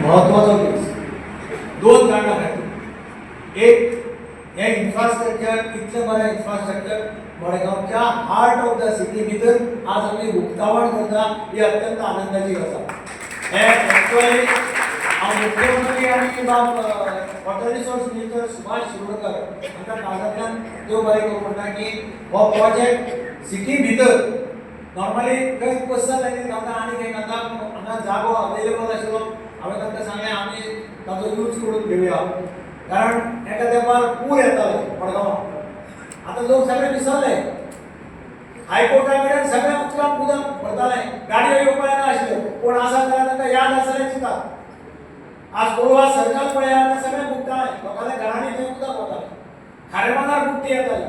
महत्वाचो केस दोन कारणांखातीर एक हे इन्फ्रास्ट्रक्चर कितले बरें इन्फ्रास्ट्रक्चर मडगांवच्या हार्ट ऑफ द सिटी भितर आज आमी उक्तावण करता ही अत्यंत आनंदाची गजाल. हे एक्चुअली हांव मुख्यमंत्री आनी water resource minister Subhash Shirodkar हांकां काळजांतल्यान देव बरें करूं म्हणटा की हो प्रोजेक्ट सिटी भितर नॉर्मली खंय बसता लायनीन घालता आनी खंय घालता हांगा जागो अवेलेबल आशिल्लो हांवें तांकां सांगलें आमी ताचो यूज करून घेवया कारण एका तेंपार पूर येताले मडगांवां. आतां लोक सगळे विसरले. हायकोर्टा कडेन सगळे उदकांत उदक भरताले गाडयो येवपाक नाशिल्ल्यो पूण आसा जाल्यार तांकां याद आसलें चिंतात. आज गोवा सर्कल पळया आतां सगळे बुकताले लोकांच्या घरांनी थंय उदक वतालें. खारेमांदार बुकटी येताली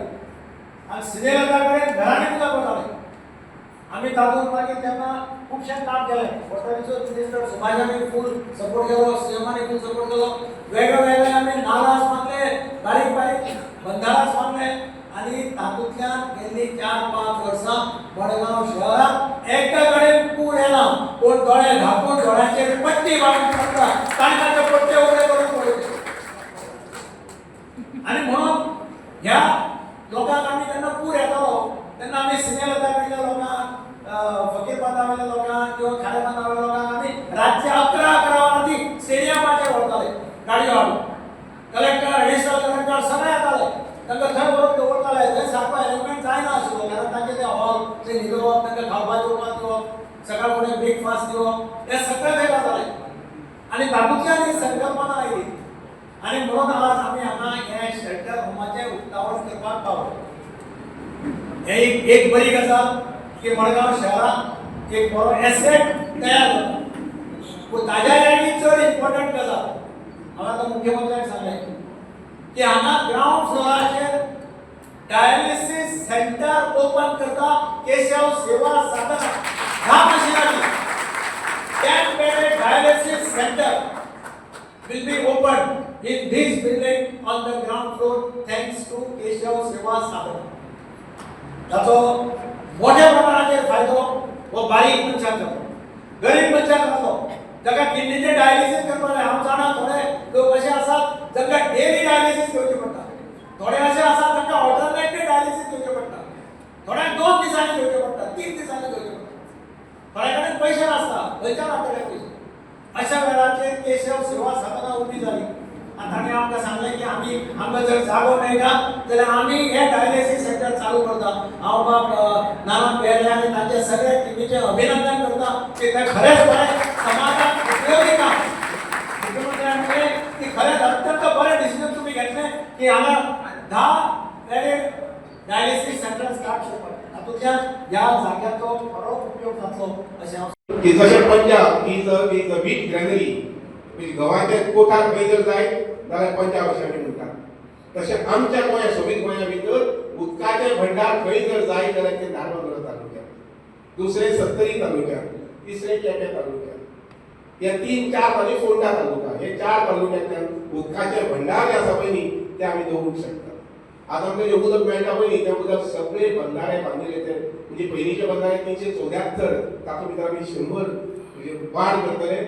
आनी सिनेलता कडेन घरांनी उदक वतालें. आमी तातूंत मागीर तेन्ना खुबशें काम केलें. वॉटर रिसोर्स मिनिस्टर सुभाषानी फूल सपोर्ट केलो, सीएमानी फूल सपोर्ट केलो. वेगळे वेगळे आमी नालाच बांदले, बारीक बारीक बंधाराच बांदले आनी तातूंतल्यान गेल्ली 4-5 वर्सां मडगांव शहरात एका कडेन पूर येना पूण दोळे धांपून दोळ्यांचेर पट्टी बांदून पडटा तांकां पट्टे उबे करून पळयले. आनी म्हणून ह्या लोकांक आमी तेन्ना पूर येतालो तेन्ना आमी सिनेलता कडल्या लोकांक फकीर बांदावयल्या लोकांक किंवा खारे बांदावयल्या लोकांक आमी रातचे 11 वरांची स्टेडियमाचेर व्हरताले गाडयो हाडून. कलेक्टर एडिशनल कलेक्टर सगळे येताले तांकां थंय व्हरून दवरताले. थंय सारको अरेंजमेंट जायना आशिल्लो कारण तांचे ते हॉल ते न्हिदोवप तांकां खावपाक जेवपाक दिवप सकाळ फुडें ब्रेकफास्ट दिवप हे सगळें थंय जातालें. आनी तातूंतल्यान ही संकल्पना आयली आनी म्हणून आज आमी हांगा हे शेल्टर होमाचें उक्तावण करपाक पावले. हे एक बरी गजाल की मडगांव शहरात एक बरो एसेट तयार जाता. पूण ताज्या आनी चड इम्पॉर्टंट गजाल हांवें आतां मुख्यमंत्र्याक सांगलें की हांगा ग्रावंड फ्लोराचेर डायलिसीस सेंटर ओपन करता केशव सेवा साधना ह्या मशिनाची 10 bedded dialysis centre will be opened in this building on the ground floor thanks to Keshav सेवा साधना. ताचो मोठ्या प्रमाणाचेर फायदो हो बारीक मनशांक जातो, गरीब मनशांक जातो जाका किडनीचे डायलिसीस करपाक जाय. हांव जाणा थोडे लोक अशे आसात जांकां डेली डायलिसीस घेवचे पडटा, थोडे अशे आसात जांकां ऑल्टरनेटिव्ह डायलिसीस घेवचे पडटा, थोड्यांक 2 दिसांनी घेवचे पडटा, 3 दिसांनी घेवचे पडटा, थोड्या कडेन पयशे नासता खंयच्यान हाडटले पयशे. अशा वेळाचेर केशव सेवा साधना उबी जाली आनी ताणें आमकां सांगलें की आमकां जर जागो मेळटा जाल्यार आमी हे डायलिसीस सेंटर चालू करता. हांव बाब नाना पेरले आनी तांचे सगळे टिमीचें अभिनंदन करता की ते खरेंच बरें समाजाक उपयोगी काम. मुख्यमंत्र्यान म्हणलें की खरेंच अत्यंत बरें डिसिजन तुमी घेतलें की हांगा 10 बेडेड डायलिसीस सेंटर स्टार्ट करपाक. तातूंतल्यान ह्या जाग्याचो खरो उपयोग जातलो अशें हांव की जशें पंजाब इज अ बीट ग्रॅनरी म्हणजे गव्हाचे कोठार खंय जर जाय जाल्यार पंजाब अशें आमी म्हणटात. तशें आमच्या गोंया सोबीत गोंया भितर उदकाचे भंडार खंय जर जाय जाल्यार ते धारबांदोडा तालुक्यांत, दुसरे सत्तरी तालुक्यांत, तिसरे केपें तालुक्यांत, हे 3-4 तालुके फोंडा तालुका हे 4 तालुक्यांतल्यान उदकाचे भंडार जे आसा पळय न्ही ते आमी दवरूंक शकतात. आज आमकां जे उदक मेळटा पळय न्ही ते उदक सगळे बंधारे बांदिल्ले ते म्हणजे पयलींचे बंधारे 374 तातूंत भितर आमी 100 म्हणजे वाड करतले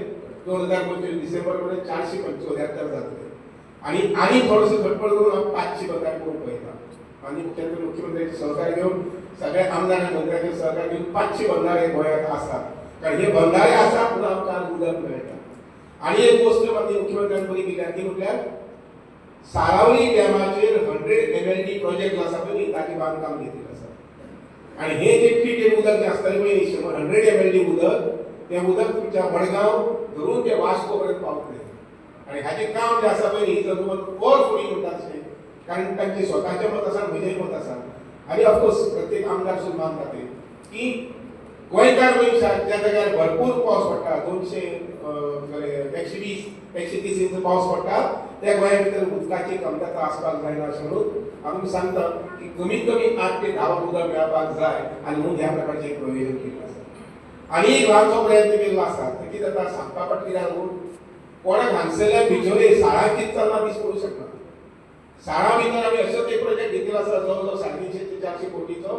2025 डिसेंबर पर्यंत 474 जातले आनी थोडोसो घटपट करून हांव 500 बंधारे करूंक पळयता. आनी मुख्यमंत्र्याचे सहकार्य घेवन सगळ्या आमदार मंत्र्याचे सहकार्य घेवन 500 बंधारे गोंयांत आसात. कारण हे बंधारे आसा पूण आमकां उदक मेळटा. आनी एक गोश्ट मागीर मुख्यमंत्र्यान बरी केल्या ती म्हटल्यार सारावली डॅमाचेर 100 MLD प्रोजेक्ट जो आसा पळय न्ही ताचें बांदकाम घेतिल्लें आसा. आनी हे जे ट्रिटेड उदक जे आसतालें पळय 100 MLD उदक तें उदक तुमच्या मडगांव धरून ते वास्को पर्यंत पावतलें. आनी हाचें काम जें आसा पळय न्ही तर कोर फुडी म्हणटा तशें कारण तांचें स्वताचें मत आसा म्हजेंय मत आसा. आनी ऑफकोर्स प्रत्येक आमदार सुद्दां मानता तें की गोंयकार मनशाक ज्या जाग्यार भरपूर पावस पडटा 120-130 इंच पावस पडटा त्या गोंया भितर उदकाची कमतरता आसपाक जायना अशें म्हणून आमी सांगता की कमीत कमी 8 ते 10 उदक मेळपाक जाय आनी म्हणून ह्या प्रकारचें एक प्रयोजन केल्लें आसा. आनी एक ल्हानसो प्रयत्न केल्लो आसा ते कितें जाता सांगपा पडटा कित्याक लागून कोणाक हांगसरल्या बिचोले शाळांचीच चलना दीस पडूंक शकना. शाळा भितर आमी असोच एक प्रोजेक्ट घेतिल्लो आसा जवळ 350 ते 400 कोटीचो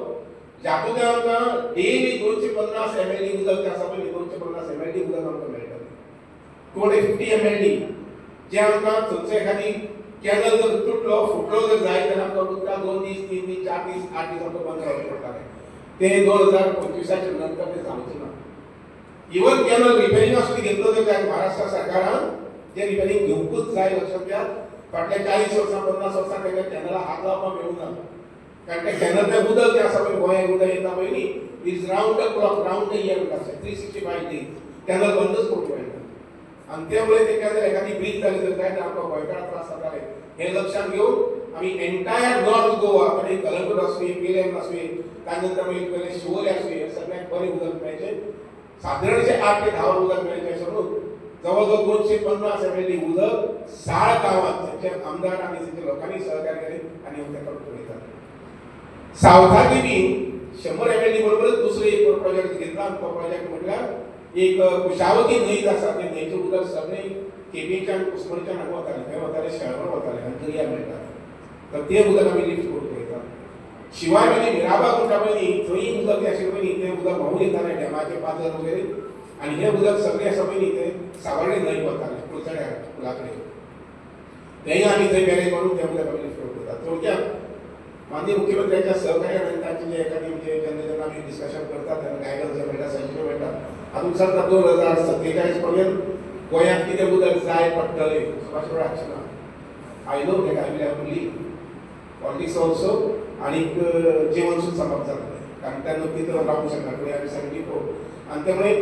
जातूंत आमकां डेली 250 MLD उदक जें आसा पळय 250 MLD उदक आमकां मेळटलें. 250 mld जे आमकां थंयचो एखादी कॅनल जर तुटलो फुटलो जर जायत जाल्यार आमकां उदकाक 2 दीस 3 दीस 4 दीस 8 दीस आमकां बंद रावचें पडटालें ते 2025 नंतर ते जावचें ना इवन कॅनल रिपेरिंग सुद्दां घेतलो जर जायत महाराष्ट्र सरकारान जे रिपेरिंग घेवंकूच जाय लक्षात घ्या फाटल्या 40 वर्सां 50 वर्सां तेका कॅनला हात लावपाक मेळूंक ना कारण ते कॅनल तें उदक जें आसा पळय गोंयांत उदक येता पळय न्ही is round the clock round the year म्हणटा 365 डेज कॅनल बंदच करूंक मेळना आणि त्यामुळे ते कॅनल एखादी ब्रीज जाली जर जायत आमकां गोंयकारांक त्रास जाताले हे लक्षात घेवन आमी एंटायर नॉर्थ गोवा म्हणजे कलंगूट आसूं पेरेम आसूं त्यानंतर मागीर शिवोले आसूं सगळ्याक बरें उदक मेळचें सादारणशें 8 ते 10 उदक मेळचें अशें म्हणून जवळजवळ 250 ml उदक 6 गांवांत तांचे आमदार आनी तांच्या लोकांनी सहकार्य केलें आनी हांव ताका पळयता सावथाक बी 100 ml बरोबरच दुसरो एक प्रोजेक्ट घेतला तो प्रोजेक्ट म्हटल्यार एक कुशावती न्हंय आसा ते न्हंयचें उदक सगळें केपेंच्यान कुसमडच्यान हांगा वतालें थंय वतालें शेळवण वतालें आनी दर्या मेळटालें तर तें उदक आमी लिफ्ट करून पळयता शिवाय मागीर मिराबाग म्हणटा पळय न्ही थंय उदक जें आशिल्लें पळय न्ही तें उदक व्हांवून येतालें डॅमाचे पाजर वगैरे आनी हें उदक सगळें आसा पळय न्ही तें सावर्डे न्हंयक वतालें कुळचड्यार पुलाकडेन तेंय आमी थंय मॅनेज करून तें उदक आमी लिफ्ट करून पळयता थोडक्यात माननीय मुख्यमंत्र्यांच्या सहकार्यान आनी तांचे जे एखादी म्हणजे जेन्ना आमी डिस्कशन करतात तेन्ना गायडन्स जे मेळटा सजेशन मेळटा हातूंत सद्दां 2047 पर्यंत गोंयांत कितें उदक जाय पडटलें सुभाष रावचें ना I know that I will have to leave politics also आनीक जेवण सुद्दां सांबाळप जातलें कारण त्या नक्की तर रावूंक शकना फुडें आमी 74 आनी त्यामुळे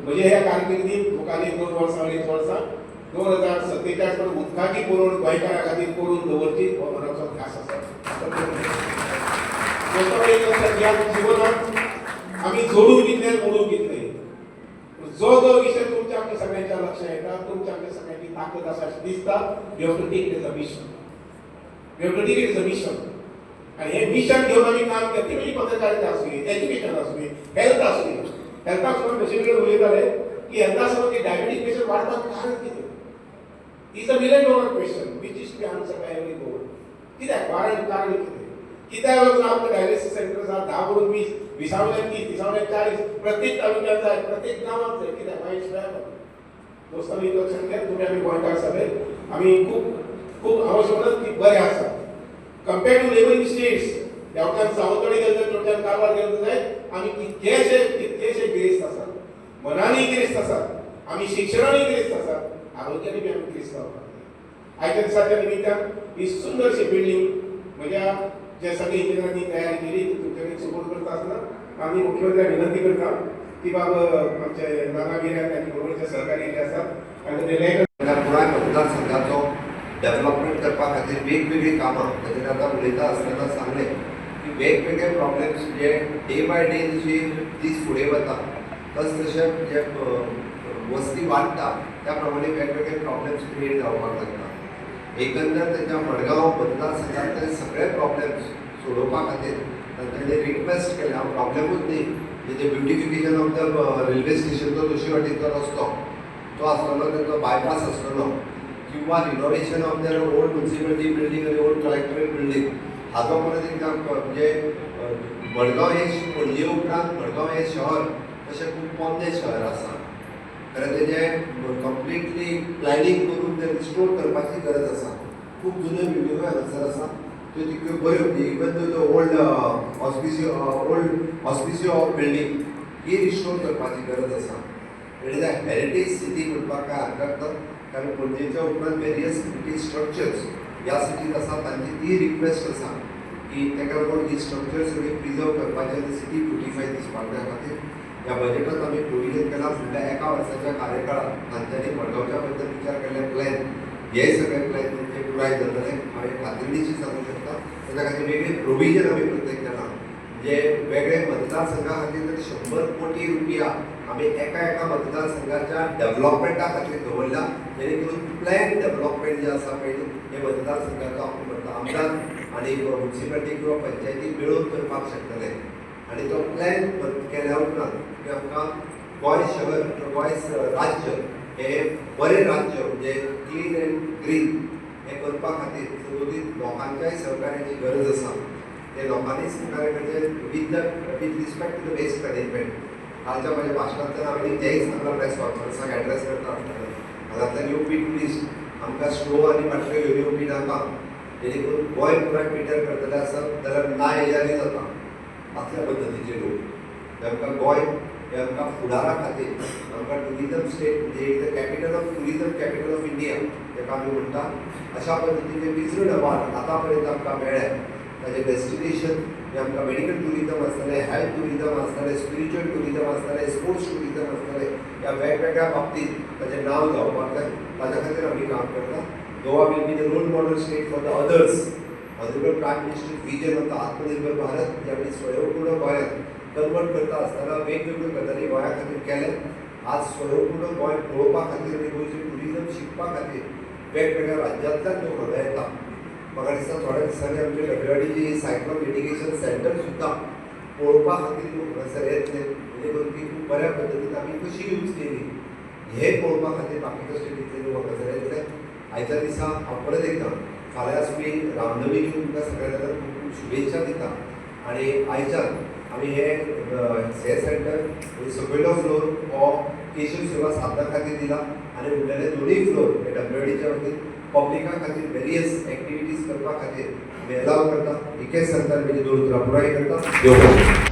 म्हजे ह्या कारकिर्दींत मुखाल्ली 2 वर्सां 2.5 वर्सां 2047 पर्यंत उदकाची पुरवण गोंयकारां खातीर करून दवरची हो म्हजो ध्यास आसा जीवनात आमी जोडून कितले मोडून कितले जो जो विषय तुमच्या आमच्या सगळ्यांच्या लक्षात येता तुमच्या आमच्या सगळ्यांची ताकद आसा अशें दिसता you have to take it as a mission you have to take it as a mission आनी हें मिशन घेवन आमी काम केलें ती म्हणजे पत्रकारिता आसूं एज्युकेशन आसूं हेल्थ आसूं हेल्थाक सुद्दां तशें कडेन उलयताले की हेल्था संबंधी डायबिटीज पेशंट वाडपाक कारण कितें is a $1 million question which is to be answered by every government कित्याक कारण कितें कित्याक लागून आमकां डायलिसीस सेंटर्स आहा 10 वरून 20 20 वयल्यान 30 30 वयल्यान 40 प्रत्येक तालुक्यात जाय प्रत्येक गांवांत जाय कित्याक वायट दोस्तांनी लक्षात घ्या तुमी आमी गोंयकार सगळे आमी खूब खूब हांव अशें म्हणत की बरे आसा कंपेर्ड टू नेबरिंग स्टेट्स ह्यावटच्यान सावंतवाडी गेले जाल्यार थोडक्यान कारवार गेले जाल्यार आमी कितकेशे गिरेस्त आसात मनानूय गिरेस्त आसात आमी शिक्षणानूय गिरेस्त आसात आरोग्यानूय बी आमी गिरेस्त आसात आयच्या दिसाच्या निमित्यान ही सुंदरशी बिल्डींग म्हज्या जे सगळे इंजिनियरांनी तयारी केली तुमचे कडेन सपोर्ट करता आसतना आमी मुख्यमंत्र्याक विनंती करता की बाबा आमचे नाना गिऱ्यान आनी बरोबरचे सहकारी जे आसात आनी ते लेटर पुराय मतदारसंघाचो डेव्हलपमेंट करपा खातीर वेगवेगळी कामां ताचेर आतां उलयता आसतना सांगलें की वेगवेगळे प्रॉब्लेम्स जे डे बाय डे जशी दीस फुडें वता तशें जे वस्ती वाडटा त्या प्रमाणे वेगवेगळे प्रॉब्लेम्स क्रिएट जावपाक लागता एकंदर तेच्या मडगांव मतदारसंघांतले सगळे प्रॉब्लेम्स सोडोवपा खातीर तांच्यांनी रिक्वेस्ट केल्या प्रॉब्लेमूच न्ही म्हणजे ब्युटिफिकेशन ऑफ द रेल्वे स्टेशनचो दोशी वाटेचो रस्तो तो आसलेलो तेंचो बायपास आसलेलो किंवा renovation of the old municipality building आनी ओल्ड कलेक्टरेट बिल्डींग हाजो परत तांकां म्हणजे मडगांव हे पणजे उपरांत मडगांव हे शहर तशें खूब पोन्नें शहर आसा खरें तेजें कंप्लिटली प्लॅनिंग करून तें रिस्टोर करपाची गरज आसा खूब जुन्यो बिल्डिंगो हांगासर आसा त्यो तितल्यो बऱ्यो इवन त्यो ओल्ड ऑस्पिसियो ऑफ बिल्डींग ही रिस्टोर करपाची गरज आसा it is a heritage city म्हणपाक काय हरकत ना कारण पणजेच्या उपरांत वेरियस हेरिटेज स्ट्रक्चर्स ह्या सिटींत आसा तांची ती रिक्वेस्ट आसा की ताका लागून ही स्ट्रक्चर्स सगळी प्रिजर्व करपाचे आनी सिटी ब्युटिफाय दिसपाक त्या खातीर ह्या बजेटांत आमी प्रोविजन केला फुडल्या एका वर्साच्या कार्यकाळांत तांच्यांनी मडगांवच्या बद्दल विचार केल्ले प्लॅन हे सगळे प्लॅन ते पुराय जातले हांव एक खात्रीशी सांगूंक शकता ताच्या खातीर वेगळे प्रोविजन आमी प्रत्येक केला जे वेगळे मतदारसंघा खातीर 100 कोटी रुपया आमी एका मतदारसंघाच्या डेव्हलपमेंटा खातीर दवरल्या जेणे करून प्लॅन डेव्हलपमेंट जे आसा पळय हे मतदारसंघाचो आमदार आनी म्युन्सिपालिटी किंवा पंचायती मेळून करपाक शकतले आनी तो प्लॅन केल्या उपरांत आमकां गोंय शहर गोंय राज्य हे बरें राज्य म्हणजे क्लीन एंड ग्रीन हे करपा खातीर सगळीं लोकांच्याय सहकार्याची गरज आसा ते लोकांनी सहकार्य म्हणजे with respect to the waste management कालच्या माझ्या भाशणांत हांवें तेंय सांगला प्रेस कॉन्फरन्साक एड्रेस करता आसतना हांगांतल्यान येवपी ट्युरिस्ट आमकां स्नो आनी फाटल्यो येवपी नाका जेणे करून गोंय पुराय पिटर करतले आसत जाल्यार ना येयल्यारय जाता असल्या पद्दतीचे लोक आमकां गोंय हे आमकां फुडारा खातीर आमकां ट्युरिजम स्टेट म्हणजे capital of tourism capital of India ताका आमी म्हणटा अशा पद्दतीचे विचूड अवार्ड आतां पर्यंत आमकां मेळ्ळे ताजे डेस्टिनेशन हे आमकां मेडिकल ट्युरिजम आसतलें हेल्थ ट्युरिजम आसतलें स्पिरिच्युअल ट्युरिजम आसतलें स्पोर्ट्स ट्युरिजम आसतलें ह्या वेगवेगळ्या बाबतींत ताचें नांव जावपाक जाय ताच्या खातीर आमी काम करता Goa will be the role model state for the others honourable prime minister vision म्हणटा आत्मनिर्भर भारत जे आमी स्वयंपूर्ण गोंयांत कन्वर्ट करता आसतना वेगवेगळ्यो गजाली गोंया खातीर केले आज स्वयंपूर्ण गोंय पळोवपा खातीर आनी गोंयचें ट्युरिजम शिकपा खातीर वेगवेगळ्या राज्यांतल्यान लोक हांगा येता म्हाका दिसता थोड्या दिसांनी आमचे डब्ल्यूआयडीची सायक्लोन मिटिगेशन सेंटर सुद्दां पळोवपा खातीर लोक हांगासर येतले म्हणजे करून ती खूब बऱ्या पद्दतीन आमी कशी यूज केली हे पळोवपा खातीर बाकीच्या स्टेटींतले लोक हांगासर येतले आयच्या दिसा हांव परत एकदां फाल्यां आसपी रामनमीक तुमकां सगळ्यांक खूब खूब शुभेच्छा दिता आनी आयच्यान आमी हे सेंटर सकयलो फ्लोर हो केशव सेवा साधना खातीर दिला आनी उरलेले दोनूय फ्लोर हे डब्ल्यूआयडीच्या वतीन पब्लिका खातीर वेरियस एक्टिविटीज करपा खातीर आमी एलाव करता एकेच सांगता म्हणजे दोन उतरां पुराय करता देव बरें.